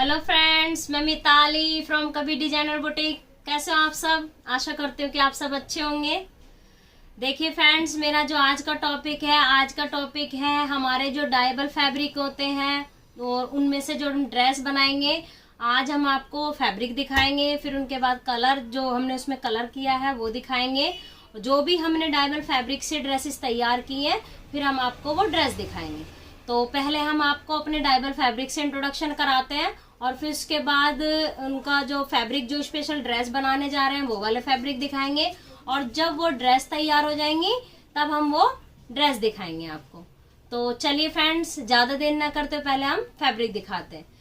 Hello friends, मैं Mitali from कभी designer boutique. कैसे हो आप सब? आशा करती हूँ कि आप सब अच्छे होंगे। देखिए फ्रेंड्स, मेरा जो आज का टॉपिक है हमारे जो डाइबल फैब्रिक होते हैं और उनमें से जो हम ड्रेस बनाएंगे। आज हम आपको फैब्रिक दिखाएंगे, फिर उनके बाद कलर जो हमने उसमें कलर किया है वो दिखाएंगे। जो भी हमने डाइबल फैब्रिक से ड्रेसेस तैयार की है फिर हम आपको वो ड्रेस दिखाएंगे। तो पहले हम आपको अपने डाइबल फैब्रिक से इंट्रोडक्शन कराते हैं और फिर उसके बाद उनका जो फैब्रिक जो स्पेशल ड्रेस बनाने जा रहे हैं वो वाले फैब्रिक दिखाएंगे। और जब वो ड्रेस तैयार हो जाएंगी तब हम वो ड्रेस दिखाएंगे आपको। तो चलिए फ्रेंड्स, ज्यादा देर ना करते पहले हम फैब्रिक दिखाते हैं।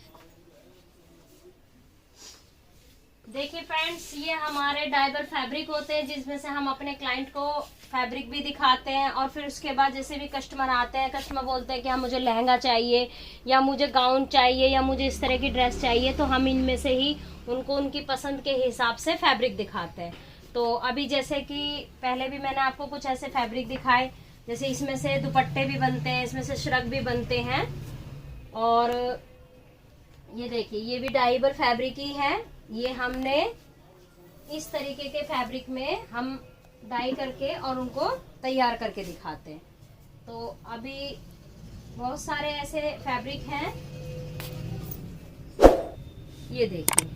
देखिए फ्रेंड्स, ये हमारे डाइबल फैब्रिक होते हैं जिसमें से हम अपने क्लाइंट को फैब्रिक भी दिखाते हैं और फिर उसके बाद जैसे भी कस्टमर आते हैं, कस्टमर बोलते हैं कि हाँ मुझे लहंगा चाहिए या मुझे गाउन चाहिए या मुझे इस तरह की ड्रेस चाहिए, तो हम इनमें से ही उनको उनकी पसंद के हिसाब से फैब्रिक दिखाते हैं। तो अभी जैसे कि पहले भी मैंने आपको कुछ ऐसे फैब्रिक दिखाए, जैसे इसमें से दुपट्टे भी बनते हैं, इसमें से श्रग भी बनते हैं। और ये देखिए, ये भी डाइबल फैब्रिक ही है। ये हमने इस तरीके के फैब्रिक में हम डाई करके और उनको तैयार करके दिखाते हैं। तो अभी बहुत सारे ऐसे फैब्रिक हैं। ये देखिए,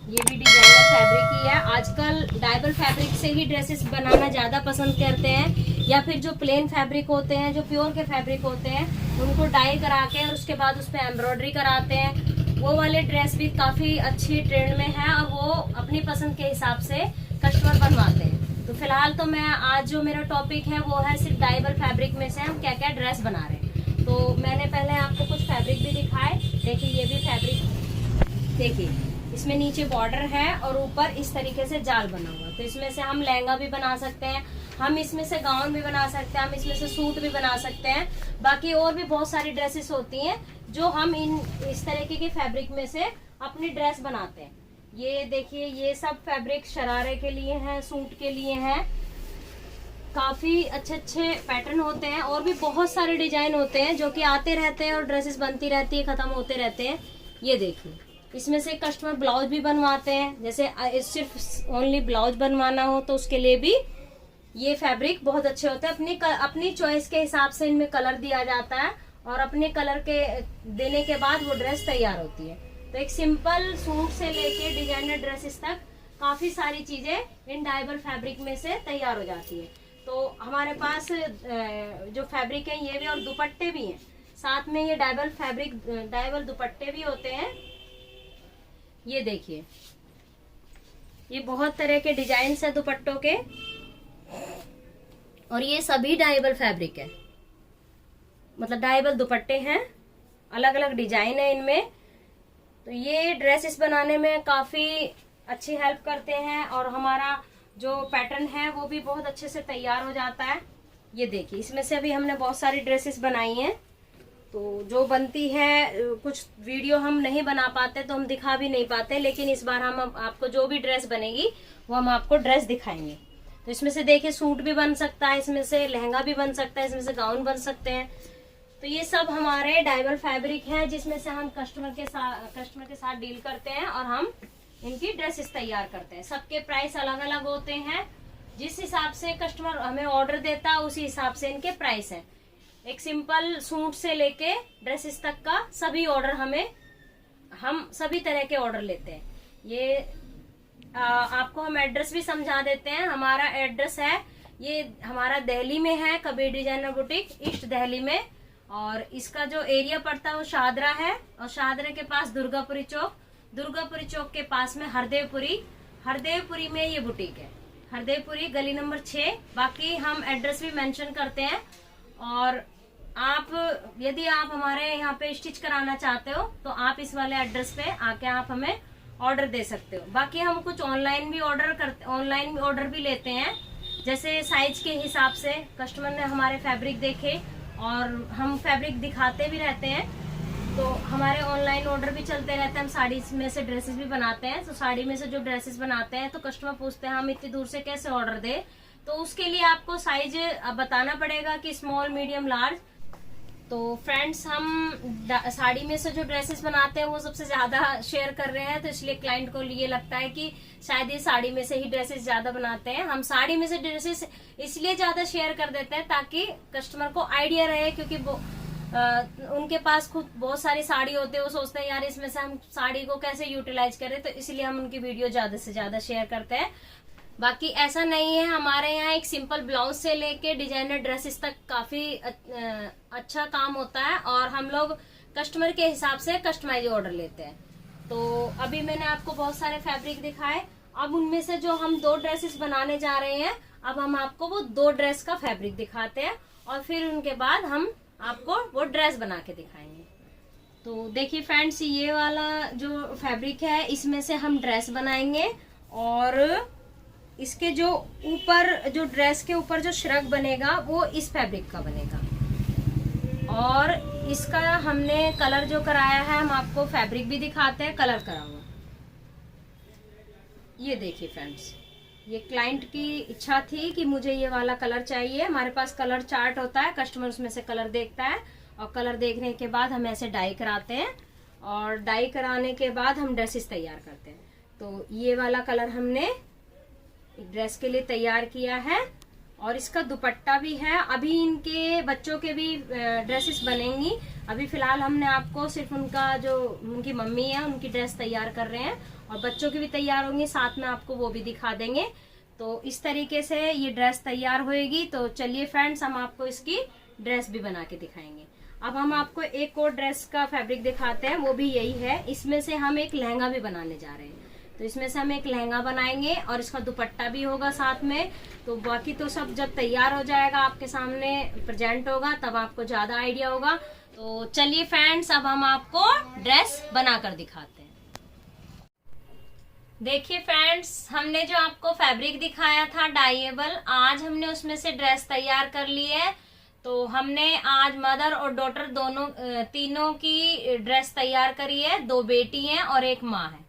ये भी डिजाइनर फैब्रिक ही है। आजकल डाइबल फैब्रिक से ही ड्रेसेस बनाना ज्यादा पसंद करते हैं, या फिर जो प्लेन फैब्रिक होते हैं, जो प्योर के फैब्रिक होते हैं, उनको डाई करा के और उसके बाद उस पर एम्ब्रॉयडरी कराते हैं। वो वाले ड्रेस भी काफी अच्छी ट्रेंड में है और वो अपनी पसंद के हिसाब से कस्टमर बनवाते हैं। तो फिलहाल तो मैं आज जो मेरा टॉपिक है वो है सिर्फ डाइबल फैब्रिक में से हम क्या क्या ड्रेस बना रहे हैं। तो मैंने पहले आपको कुछ फैब्रिक भी दिखाए। देखिए, ये भी फैब्रिक देखिए, इसमें नीचे बॉर्डर है और ऊपर इस तरीके से जाल बना हुआ। तो इसमें से हम लहंगा भी बना सकते हैं, हम इसमें से गाउन भी बना सकते हैं, हम इसमें से सूट भी बना सकते हैं। बाकी और भी बहुत सारी ड्रेसेस होती हैं जो हम इस तरीके के फैब्रिक में से अपनी ड्रेस बनाते हैं। ये देखिए, ये सब फैब्रिक शरारे के लिए हैं, सूट के लिए हैं। काफी अच्छे अच्छे पैटर्न होते हैं और भी बहुत सारे डिजाइन होते हैं जो कि आते रहते हैं और ड्रेसेस बनती रहती है, खत्म होते रहते हैं। ये देखिए, इसमें से कस्टमर ब्लाउज भी बनवाते हैं। जैसे सिर्फ ओनली ब्लाउज बनवाना हो तो उसके लिए भी ये फैब्रिक बहुत अच्छे होते हैं। अपनी चॉइस के हिसाब से इनमें कलर दिया जाता है और अपने कलर के देने के बाद वो ड्रेस तैयार होती है। तो एक सिंपल सूट से लेके डिजाइनर ड्रेसेस तक काफी सारी चीजें इन डाइबल फैब्रिक में से तैयार हो जाती है। तो हमारे पास जो फैब्रिक है ये भी, और दुपट्टे भी हैं साथ में। ये डाइबल दुपट्टे भी होते हैं। ये देखिए, ये बहुत तरह के डिजाइन है दुपट्टों के और ये सभी डाइबल फैब्रिक है, मतलब डाइबल दुपट्टे हैं, अलग अलग डिजाइन है इनमें। तो ये ड्रेसेस बनाने में काफी अच्छी हेल्प करते हैं और हमारा जो पैटर्न है वो भी बहुत अच्छे से तैयार हो जाता है। ये देखिए, इसमें से अभी हमने बहुत सारी ड्रेसेस बनाई हैं। तो जो बनती है, कुछ वीडियो हम नहीं बना पाते तो हम दिखा भी नहीं पाते, लेकिन इस बार हम आपको जो भी ड्रेस बनेगी वो हम आपको ड्रेस दिखाएंगे। तो इसमें से देखिए, सूट भी बन सकता है, इसमें से लहंगा भी बन सकता है, इसमें से गाउन बन सकते हैं। तो ये सब हमारे डाइबल फैब्रिक है जिसमें से हम कस्टमर के साथ डील करते हैं और हम इनकी ड्रेसेस तैयार करते हैं। सबके प्राइस अलग अलग होते हैं, जिस हिसाब से कस्टमर हमें ऑर्डर देता है उसी हिसाब से इनके प्राइस है। एक सिंपल सूट से लेके ड्रेसेस तक का सभी ऑर्डर हम सभी तरह के ऑर्डर लेते हैं। ये आपको हम एड्रेस भी समझा देते हैं। हमारा एड्रेस है, ये हमारा दिल्ली में है, Kabir designer boutique, east Delhi में। और इसका जो एरिया पड़ता है वो शाहदरा है और शाहदरा के पास दुर्गापुरी चौक के पास में हरदेवपुरी में ये बुटीक है। हरदेवपुरी गली नंबर 6। बाकी हम एड्रेस भी मेंशन करते हैं। और यदि आप हमारे यहाँ पे स्टिच कराना चाहते हो तो आप इस वाले एड्रेस पे आके आप हमें ऑर्डर दे सकते हो। बाकी हम कुछ ऑनलाइन भी ऑर्डर भी लेते हैं। जैसे साइज के हिसाब से कस्टमर ने हमारे फैब्रिक देखे और हम फैब्रिक दिखाते भी रहते हैं, तो हमारे ऑनलाइन ऑर्डर भी चलते रहते हैं। हम साड़ी में से ड्रेसेस भी बनाते हैं। तो साड़ी में से जो ड्रेसेस बनाते हैं तो कस्टमर पूछते हैं हम इतनी दूर से कैसे ऑर्डर दे, तो उसके लिए आपको साइज बताना पड़ेगा कि स्मॉल, मीडियम, लार्ज। तो फ्रेंड्स, हम साड़ी में से जो ड्रेसेस बनाते हैं वो सबसे ज्यादा शेयर कर रहे हैं, तो इसलिए क्लाइंट को ये लगता है कि शायद ये साड़ी में से ही ड्रेसेस ज्यादा बनाते हैं। हम साड़ी में से ड्रेसेस इसलिए ज्यादा शेयर कर देते हैं ताकि कस्टमर को आइडिया रहे, क्योंकि उनके पास खुद बहुत सारी साड़ी होती है, वो सोचते हैं यार इसमें से हम साड़ी को कैसे यूटिलाइज करें, तो इसलिए हम उनकी वीडियो ज्यादा से ज्यादा शेयर करते हैं। बाकी ऐसा नहीं है, हमारे यहाँ एक सिंपल ब्लाउज से लेके डिजाइनर ड्रेसेस तक काफी अच्छा काम होता है, और हम लोग कस्टमर के हिसाब से कस्टमाइज ऑर्डर लेते हैं। तो अभी मैंने आपको बहुत सारे फैब्रिक दिखाए, अब उनमें से जो हम 2 ड्रेसेस बनाने जा रहे हैं, अब हम आपको वो 2 ड्रेस का फैब्रिक दिखाते हैं, और फिर उनके बाद हम आपको वो ड्रेस बना के दिखाएंगे। तो देखिए फ्रेंड्स, ये वाला जो फैब्रिक है इसमें से हम ड्रेस बनाएंगे, और इसके जो ऊपर, जो ड्रेस के ऊपर जो श्रग बनेगा वो इस फैब्रिक का बनेगा, और इसका हमने कलर जो कराया है, हम आपको फैब्रिक भी दिखाते हैं कलर करा हुआ। ये देखिए फ्रेंड्स, ये क्लाइंट की इच्छा थी कि मुझे ये वाला कलर चाहिए। हमारे पास कलर चार्ट होता है, कस्टमर उसमें से कलर देखता है, और कलर देखने के बाद हम ऐसे डाई कराते हैं, और डाई कराने के बाद हम ड्रेसेस तैयार करते हैं। तो ये वाला कलर हमने एक ड्रेस के लिए तैयार किया है, और इसका दुपट्टा भी है। अभी इनके बच्चों के भी ड्रेसेस बनेंगी, अभी फिलहाल हमने आपको सिर्फ उनका जो उनकी मम्मी है उनकी ड्रेस तैयार कर रहे हैं, और बच्चों की भी तैयार होंगी, साथ में आपको वो भी दिखा देंगे। तो इस तरीके से ये ड्रेस तैयार होएगी। तो चलिए फ्रेंड्स, हम आपको इसकी ड्रेस भी बना के दिखाएंगे। अब हम आपको एक और ड्रेस का फैब्रिक दिखाते हैं, वो भी यही है। इसमें से हम एक लहंगा भी बनाने जा रहे हैं, तो इसमें से हम एक लहंगा बनाएंगे, और इसका दुपट्टा भी होगा साथ में। तो बाकी तो सब जब तैयार हो जाएगा, आपके सामने प्रेजेंट होगा, तब आपको ज्यादा आइडिया होगा। तो चलिए फ्रेंड्स, अब हम आपको ड्रेस बनाकर दिखाते हैं। देखिए फ्रेंड्स, हमने जो आपको फैब्रिक दिखाया था डाइएबल, आज हमने उसमें से ड्रेस तैयार कर ली है। तो हमने आज मदर और डॉटर दोनों तीनों की ड्रेस तैयार करी है। 2 बेटी हैं और 1 माँ है।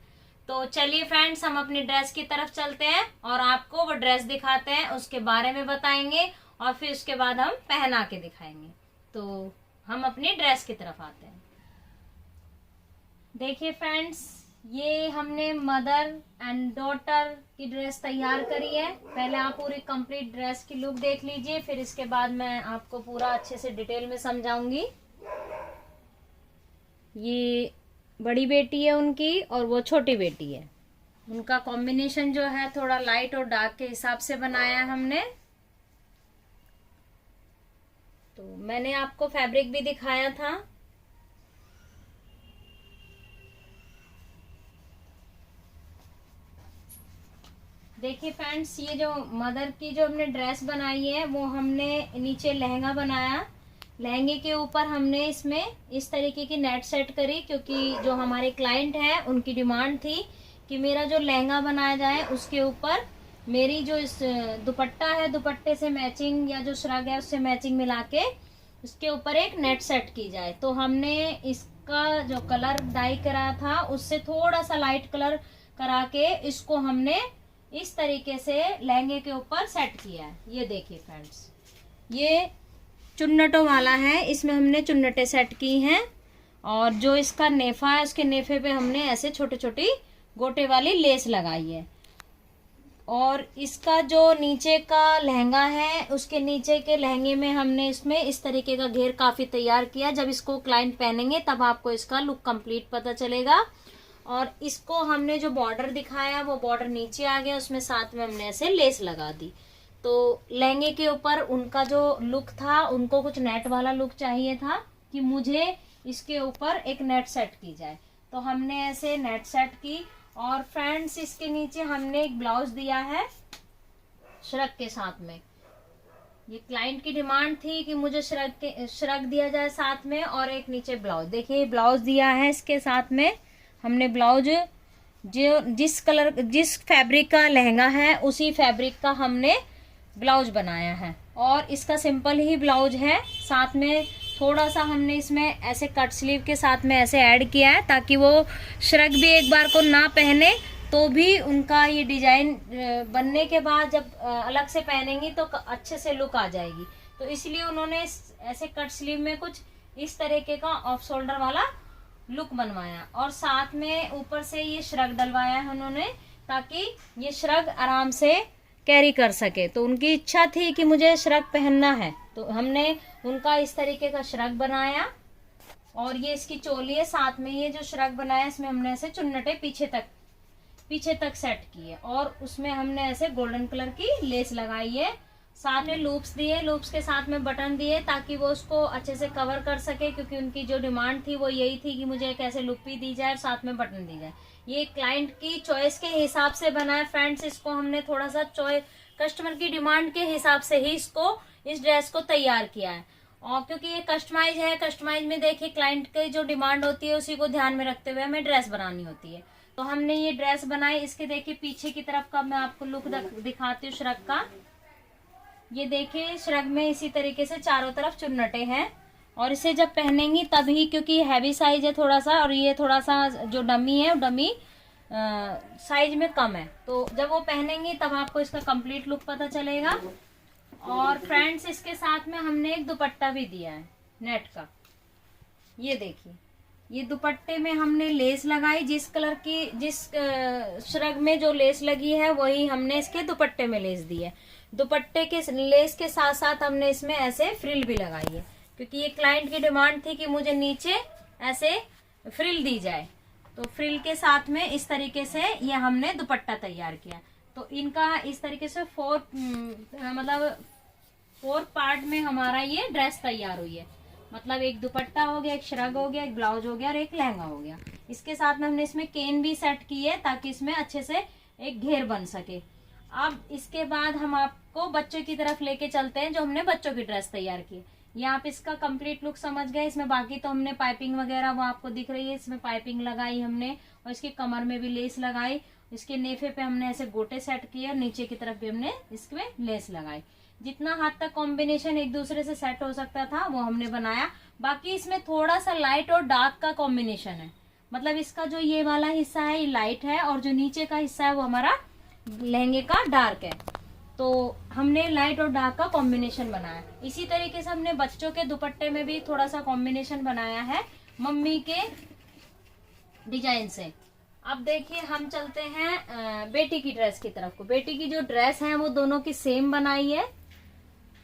तो चलिए फ्रेंड्स, हम अपनी ड्रेस की तरफ चलते हैं, और आपको वो ड्रेस दिखाते हैं, उसके बारे में बताएंगे, और फिर उसके बाद हम पहना के दिखाएंगे। तो हम अपनी ड्रेस की तरफ आते हैं। देखिए फ्रेंड्स, ये हमने मदर एंड डॉटर की ड्रेस तैयार करी है। पहले आप पूरी कंप्लीट ड्रेस की लुक देख लीजिए, फिर इसके बाद मैं आपको पूरा अच्छे से डिटेल में समझाऊंगी। ये बड़ी बेटी है उनकी, और वो छोटी बेटी है। उनका कॉम्बिनेशन जो है थोड़ा लाइट और डार्क के हिसाब से बनाया हमने। तो मैंने आपको फैब्रिक भी दिखाया था। देखिए फ्रेंड्स, ये जो मदर की जो हमने ड्रेस बनाई है, वो हमने नीचे लहंगा बनाया। लहंगे के ऊपर हमने इसमें इस तरीके की नेट सेट करी, क्योंकि जो हमारे क्लाइंट हैं उनकी डिमांड थी कि मेरा जो लहंगा बनाया जाए उसके ऊपर मेरी जो इस दुपट्टा है, दुपट्टे से मैचिंग, या जो श्रग है उससे मैचिंग मिला के उसके ऊपर एक नेट सेट की जाए। तो हमने इसका जो कलर डाई करा था उससे थोड़ा सा लाइट कलर करा के इसको हमने इस तरीके से लहंगे के ऊपर सेट किया है। ये देखिए फ्रेंड्स, ये चुन्नटों वाला है, इसमें हमने चुन्नटें सेट की हैं, और जो इसका नेफा है उसके नेफे पे हमने ऐसे छोटी छोटी गोटे वाली लेस लगाई है। और इसका जो नीचे का लहंगा है, उसके नीचे के लहंगे में हमने इसमें इस तरीके का घेर काफी तैयार किया। जब इसको क्लाइंट पहनेंगे तब आपको इसका लुक कंप्लीट पता चलेगा। और इसको हमने जो बॉर्डर दिखाया, वो बॉर्डर नीचे आ गया, उसमें साथ में हमने ऐसे लेस लगा दी। तो लहंगे के ऊपर उनका जो लुक था, उनको कुछ नेट वाला लुक चाहिए था कि मुझे इसके ऊपर एक नेट सेट की जाए, तो हमने ऐसे नेट सेट की। और फ्रेंड्स, इसके नीचे हमने एक ब्लाउज दिया है श्रग के साथ में। ये क्लाइंट की डिमांड थी कि मुझे श्रग दिया जाए साथ में, और एक नीचे ब्लाउज। देखिए ब्लाउज दिया है, इसके साथ में हमने ब्लाउज जो जिस फैब्रिक का लहंगा है उसी फैब्रिक का हमने ब्लाउज बनाया है। और इसका सिंपल ही ब्लाउज है, साथ में थोड़ा सा हमने इसमें ऐसे कट स्लीव के साथ में ऐसे ऐड किया है, ताकि वो श्रग भी एक बार को ना पहने तो भी उनका ये डिजाइन बनने के बाद जब अलग से पहनेंगी तो अच्छे से लुक आ जाएगी। तो इसलिए उन्होंने ऐसे कट स्लीव में कुछ इस तरीके का ऑफ शोल्डर वाला लुक बनवाया। और साथ में ऊपर से ये श्रग डलवाया है उन्होंने, ताकि ये श्रग आराम से कैरी कर सके। तो उनकी इच्छा थी कि मुझे श्रग पहनना है, तो हमने उनका इस तरीके का श्रग बनाया। और ये इसकी चोली है, साथ में ये जो श्रग बनाया इसमें हमने ऐसे चुन्नटे पीछे तक सेट किए, और उसमें हमने ऐसे गोल्डन कलर की लेस लगाई है। साथ में लूप्स दिए, लूप्स के साथ में बटन दिए, ताकि वो उसको अच्छे से कवर कर सके, क्योंकि उनकी जो डिमांड थी वो यही थी कि मुझे एक ऐसे लुक भी दी जाए और साथ में बटन दी जाए। ये क्लाइंट की चॉइस के हिसाब से बना है फ्रेंड्स। इसको हमने थोड़ा सा कस्टमर की डिमांड के हिसाब से ही इस ड्रेस को तैयार किया है। और क्योंकि ये कस्टमाइज है, कस्टमाइज में देखिए क्लाइंट की जो डिमांड होती है उसी को ध्यान में रखते हुए हमें ड्रेस बनानी होती है। तो हमने ये ड्रेस बनाई। इसके देखिए पीछे की तरफ का मैं आपको लुक दिखाती हूँ श्रग का। ये देखिए श्रग में इसी तरीके से चारों तरफ चुन्नटे हैं, और इसे जब पहनेंगी तभी, क्योंकि हैवी साइज है थोड़ा सा, और ये थोड़ा सा जो डमी है डमी साइज में कम है, तो जब वो पहनेंगी तब आपको इसका कंप्लीट लुक पता चलेगा। और फ्रेंड्स इसके साथ में हमने एक दुपट्टा भी दिया है नेट का। ये देखिए, ये दुपट्टे में हमने लेस लगाई, जिस कलर की जिस श्रग में जो लेस लगी है वही हमने इसके दुपट्टे में लेस दी है। दुपट्टे के लेस के साथ साथ हमने इसमें ऐसे फ्रिल भी लगाई है, क्योंकि ये क्लाइंट की डिमांड थी कि मुझे नीचे ऐसे फ्रिल दी जाए। तो फ्रिल के साथ में इस तरीके से ये हमने दुपट्टा तैयार किया। तो इनका इस तरीके से फोर पार्ट में हमारा ये ड्रेस तैयार हुई है। मतलब एक दुपट्टा हो गया, एक श्रग हो गया, एक ब्लाउज हो गया और एक लहंगा हो गया। इसके साथ में हमने इसमें केन भी सेट की है, ताकि इसमें अच्छे से एक घेर बन सके। अब इसके बाद हम आपको बच्चों की तरफ लेके चलते हैं, जो हमने बच्चों की ड्रेस तैयार की। ये आप इसका कंप्लीट लुक समझ गए। इसमें बाकी तो हमने पाइपिंग वगैरह वो आपको दिख रही है, इसमें पाइपिंग लगाई हमने, और इसकी कमर में भी लेस लगाई। इसके नेफे पे हमने ऐसे गोटे सेट किए, और नीचे की तरफ भी हमने इसमें लेस लगाई। जितना हाथ तक कॉम्बिनेशन एक दूसरे से सेट हो सकता था वो हमने बनाया। बाकी इसमें थोड़ा सा लाइट और डार्क का कॉम्बिनेशन है। मतलब इसका जो ये वाला हिस्सा है ये लाइट है, और जो नीचे का हिस्सा है वो हमारा लहंगे का डार्क है। तो हमने लाइट और डार्क का कॉम्बिनेशन बनाया। इसी तरीके से हमने बच्चों के दुपट्टे में भी थोड़ा सा कॉम्बिनेशन बनाया है मम्मी के डिजाइन से। अब देखिए हम चलते हैं बेटी की ड्रेस की तरफ को। बेटी की जो ड्रेस है वो दोनों की सेम बनाई है।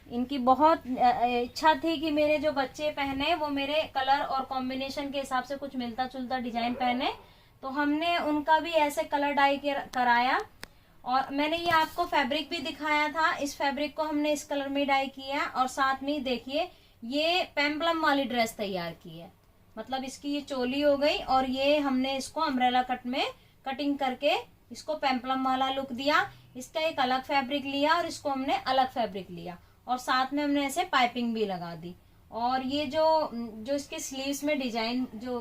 इनकी बहुत इच्छा थी कि मेरे जो बच्चे पहने वो मेरे कलर और कॉम्बिनेशन के हिसाब से कुछ मिलता जुलता डिजाइन पहने, तो हमने उनका भी ऐसे कलर डाई कराया। और मैंने ये आपको फैब्रिक भी दिखाया था, इस फैब्रिक को हमने इस कलर में डाई किया। और साथ में देखिए ये पेम्पलम वाली ड्रेस तैयार की है। मतलब इसकी ये चोली हो गई, और ये हमने इसको अम्ब्रेला कट में कटिंग करके इसको पेम्पलम वाला लुक दिया। इसका एक अलग फैब्रिक लिया और इसको हमने अलग फैब्रिक लिया, और साथ में हमने ऐसे पाइपिंग भी लगा दी। और ये जो इसके स्लीव्स में डिजाइन जो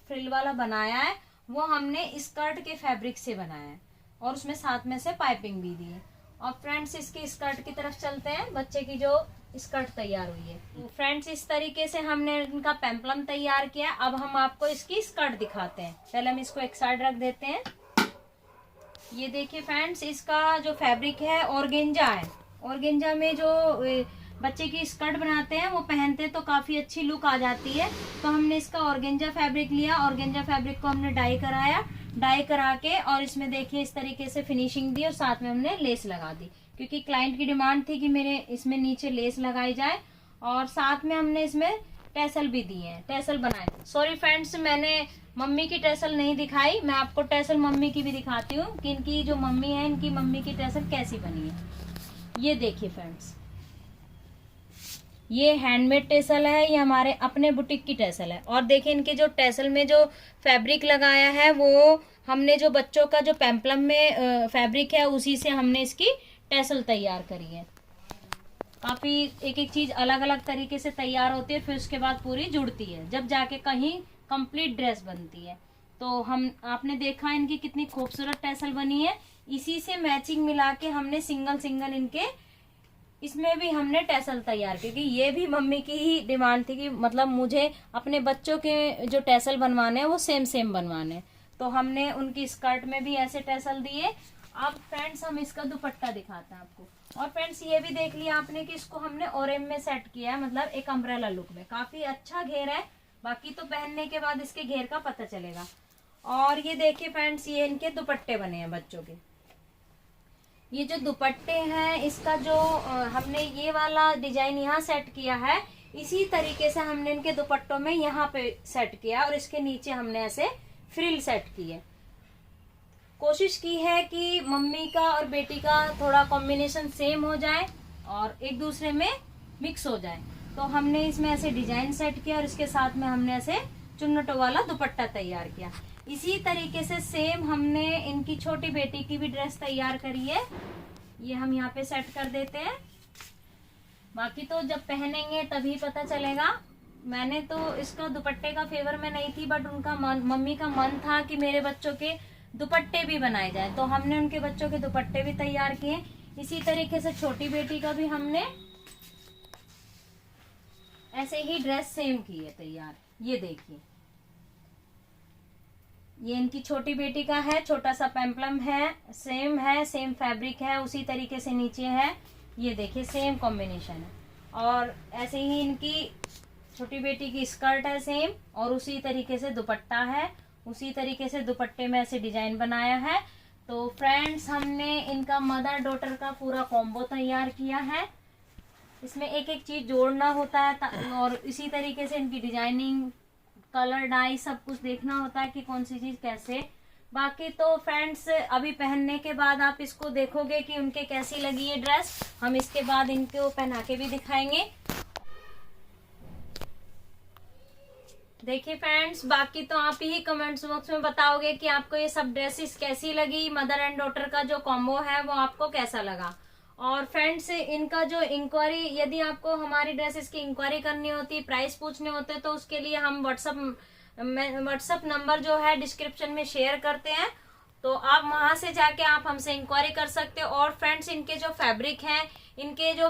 फ्रिल वाला बनाया है वो हमने स्कर्ट के फैब्रिक से बनाया है, और उसमें साथ में से पाइपिंग भी दी है। और फ्रेंड्स इसकी स्कर्ट की तरफ चलते हैं, बच्चे की जो स्कर्ट तैयार हुई है। तो फ्रेंड्स इस तरीके से हमने इनका पेम्पलम तैयार किया। अब हम आपको इसकी स्कर्ट दिखाते हैं। पहले हम इसको एक साइड रख देते हैं। ये देखिए फ्रेंड्स, इसका जो फैब्रिक है ऑर्गेंजा है। ऑर्गेंजा में जो बच्चे की स्कर्ट बनाते हैं वो पहनते तो काफी अच्छी लुक आ जाती है। तो हमने इसका ऑर्गेंजा फैब्रिक लिया, ऑर्गेंजा फैब्रिक को हमने डाई कराया, डाई करा के और इसमें देखिए इस तरीके से फिनिशिंग दी, और साथ में हमने लेस लगा दी, क्योंकि क्लाइंट की डिमांड थी कि मेरे इसमें नीचे लेस लगाई जाए। और साथ में हमने इसमें टैसल भी दिए हैं, टैसल बनाए। सॉरी फ्रेंड्स, मैंने मम्मी की टैसल नहीं दिखाई, मैं आपको टैसल मम्मी की भी दिखाती हूँ कि इनकी जो मम्मी है इनकी मम्मी की टैसल कैसी बनी है। ये देखिए फ्रेंड्स, ये हैंडमेड टैसल है, ये हमारे अपने बुटीक की टैसल है। और देखिए इनके जो टैसल में जो फैब्रिक लगाया है वो हमने जो बच्चों का जो पेम्पलम में फैब्रिक है उसी से हमने इसकी टैसल तैयार करी है। काफी एक एक चीज अलग अलग तरीके से तैयार होती है, फिर उसके बाद पूरी जुड़ती है, जब जाके कहीं कंप्लीट ड्रेस बनती है। तो आपने देखा इनकी कितनी खूबसूरत टैसल बनी है। इसी से मैचिंग मिला के हमने सिंगल सिंगल इनके इसमें भी हमने टैसल तैयार, क्योंकि ये भी मम्मी की ही डिमांड थी कि मतलब मुझे अपने बच्चों के जो टैसल बनवाने हैं वो सेम सेम बनवाने। तो हमने उनकी स्कर्ट में भी ऐसे टैसल दिए। अब फ्रेंड्स हम इसका दुपट्टा दिखाते हैं आपको। और फ्रेंड्स ये भी देख लिया आपने कि इसको हमने ओरेम में सेट किया है, मतलब एक अम्ब्रेला लुक में। काफी अच्छा घेर है, बाकी तो पहनने के बाद इसके घेर का पता चलेगा। और ये देखिए फ्रेंड्स, ये इनके दुपट्टे बने हैं बच्चों के। ये जो दुपट्टे हैं, इसका जो हमने ये वाला डिजाइन यहाँ सेट किया है, इसी तरीके से हमने इनके दुपट्टों में यहाँ पे सेट किया और इसके नीचे हमने ऐसे फ्रिल सेट की है। कोशिश की है कि मम्मी का और बेटी का थोड़ा कॉम्बिनेशन सेम हो जाए और एक दूसरे में मिक्स हो जाए, तो हमने इसमें ऐसे डिजाइन सेट किया और इसके साथ में हमने ऐसे चुन्नटों वाला दुपट्टा तैयार किया। इसी तरीके से सेम हमने इनकी छोटी बेटी की भी ड्रेस तैयार करी है। ये हम यहाँ पे सेट कर देते हैं, बाकी तो जब पहनेंगे तभी पता चलेगा। मैंने तो इसका दुपट्टे का फेवर में नहीं थी, बट उनका मम्मी का मन था कि मेरे बच्चों के दुपट्टे भी बनाए जाए, तो हमने उनके बच्चों के दुपट्टे भी तैयार किए। इसी तरीके से छोटी बेटी का भी हमने ऐसे ही ड्रेस सेम की है तैयार। ये देखिए, ये इनकी छोटी बेटी का है, छोटा सा पेम्पलम है, सेम फैब्रिक है, उसी तरीके से नीचे है। ये देखिए सेम कॉम्बिनेशन है। और ऐसे ही इनकी छोटी बेटी की स्कर्ट है सेम, और उसी तरीके से दुपट्टा है, उसी तरीके से दुपट्टे में ऐसे डिजाइन बनाया है। तो फ्रेंड्स, हमने इनका मदर डॉटर का पूरा कॉम्बो तैयार किया है। इसमें एक एक चीज जोड़ना होता है और इसी तरीके से इनकी डिजाइनिंग, कलर, डाई सब कुछ देखना होता है कि कौन सी चीज कैसे। बाकी तो फ्रेंड्स, अभी पहनने के बाद आप इसको देखोगे कि उनके कैसी लगी ये ड्रेस। हम इसके बाद इनको पहना के भी दिखाएंगे। देखिए फ्रेंड्स, बाकी तो आप ही कमेंट्स बॉक्स में बताओगे कि आपको ये सब ड्रेसेस कैसी लगी, मदर एंड डॉटर का जो कॉम्बो है वो आपको कैसा लगा। और फ्रेंड्स, इनका जो इंक्वायरी, यदि आपको हमारी ड्रेसेस की इंक्वायरी करनी होती, प्राइस पूछने होते, तो उसके लिए हम व्हाट्सअप नंबर जो है डिस्क्रिप्शन में शेयर करते हैं, तो आप वहां से जाके आप हमसे इंक्वायरी कर सकते हो। और फ्रेंड्स, इनके जो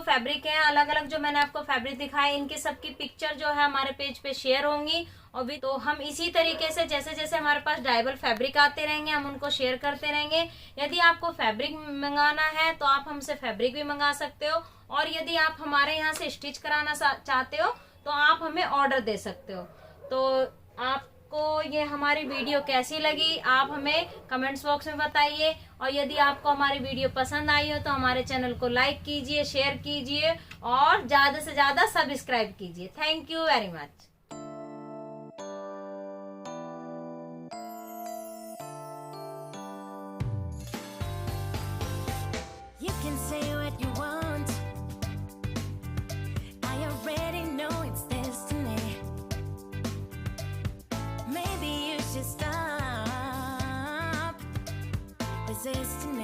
फैब्रिक है अलग अलग, जो मैंने आपको फैब्रिक दिखाए, इनके सबकी पिक्चर जो है हमारे पेज पे शेयर होंगी। और भी तो हम इसी तरीके से जैसे जैसे हमारे पास डाइबल फैब्रिक आते रहेंगे, हम उनको शेयर करते रहेंगे। यदि आपको फैब्रिक मंगाना है तो आप हमसे फैब्रिक भी मंगा सकते हो, और यदि आप हमारे यहाँ से स्टिच कराना चाहते हो तो आप हमें ऑर्डर दे सकते हो। तो आपको ये हमारी वीडियो कैसी लगी, आप हमें कमेंट्स बॉक्स में बताइए। और यदि आपको हमारी वीडियो पसंद आई हो तो हमारे चैनल को लाइक कीजिए, शेयर कीजिए और ज्यादा से ज्यादा सब्सक्राइब कीजिए। Thank you very much. You can say what you want, I already know it's destiny. Maybe you should stop resisting